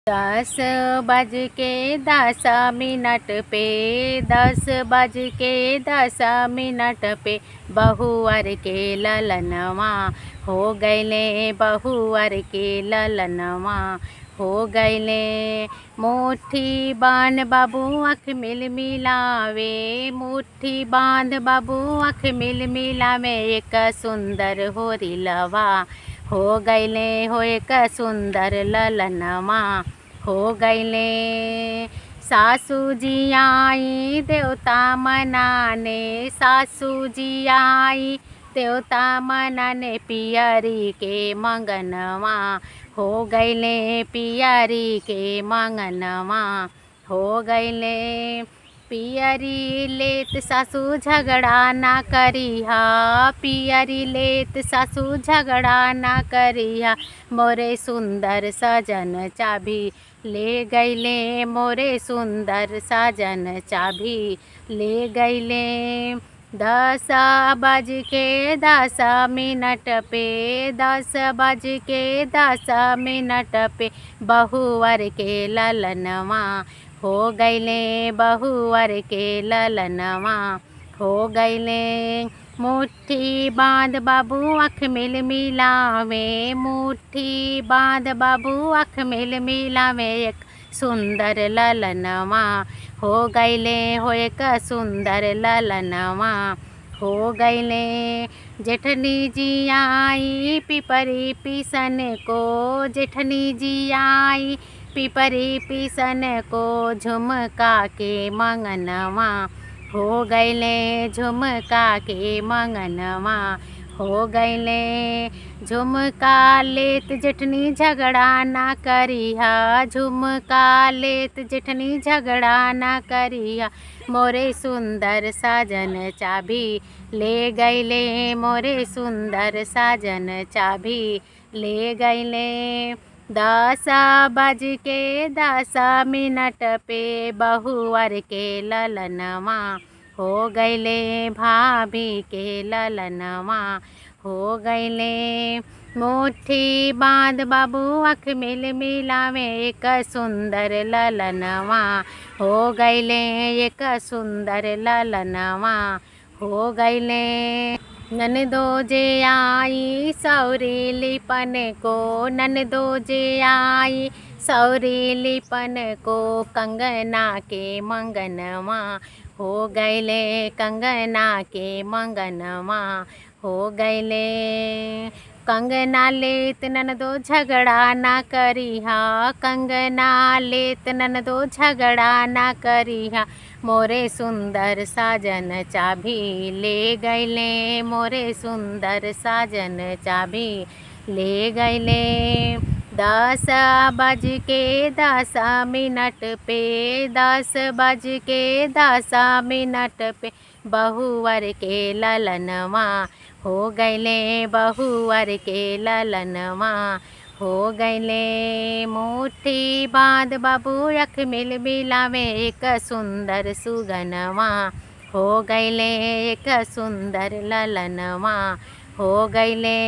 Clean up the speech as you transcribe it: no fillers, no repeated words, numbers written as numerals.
दस बज के 10 मिनट पे 10 बज के 10 मिनट पे बहुअर के ललनवा हो गईले। बहुअर के ललनवा हो गईले। मुट्ठी बांध बाबू आँख मिल मिलावे। मुट्ठी बांध बाबू आँख मिल मिलावे। एक सुंदर होरिलवा हो गईले। हो एक सुंदर ललनवा हो गईले। सासू जी आई देवता मनाने। सासू जी आई देवता मनाने। पियरी के मंगनवा हो गईले। पियरी के मंगनवा हो गईले। पियरी लेत सासू झगड़ा ना करिहा। पियरी लेत सासू झगड़ा ना करिहा। मोरे सुंदर सजन चाभी ले गईले। मोरे सुंदर सजन चाभी ले गईले। 10 बज के 10 मिनट पे 10 बज के 10 मिनट पे बहुअर के ललनवा हो गईले। बहुअर के ललनवा हो गईले। मुट्ठी बांध बाबू आँख मिल मिलावे। मुट्ठी बांध बाबू आँख मिल मिलावे। एक सुंदर ललनवा हो गईले। हो एक सुंदर ललनवा हो गईले। जेठनी जी आई पिपरी पीसन को। जेठनी जी आई पिपरी पीसन को। झुमका के मंगनवा हो गईले। झुमका के मंगनवा हो गईले। झुमका लेत जेठनी झगड़ा ना करिहा। झुमका लेत जेठनी झगड़ा ना करिहा। मोरे सुंदर साजन चाभी ले गईले। मोरे सुंदर साजन चाभी ले गईले। 10 बज के 10 मिनट पे बहुअर के ललनवा हो गईले। भाभी के ललनवा हो गईले। मुट्ठी बांध बाबू आँख मिल मिलावे। एक सुंदर ललनवा हो गईले। एक सुंदर ललनवा हो गईले। ननदो जे आई सौरी लिपन को। ननदो जे आई सौरी लिपन को। कंगना के मंगनवा हो गईले। कंगना के मंगनवा हो गईले। कंगना लेत ननदो झगड़ा ना करिहा। कंगना लेत ननदो झगड़ा ना करिहा। मोरे सुंदर साजन चाभी ले गईले। मोरे सुंदर साजन चाभी ले गईले। 10 बज के 10 मिनट पे 10 बज के 10 मिनट पे बहुअर के ललनवा हो गईले। बहुअर के ललनवा हो गईले। मुट्ठी बांध बाबू आँख मिल मिलावे। एक सुंदर सुगनवा हो गईले। एक सुंदर ललनवा हो गईले।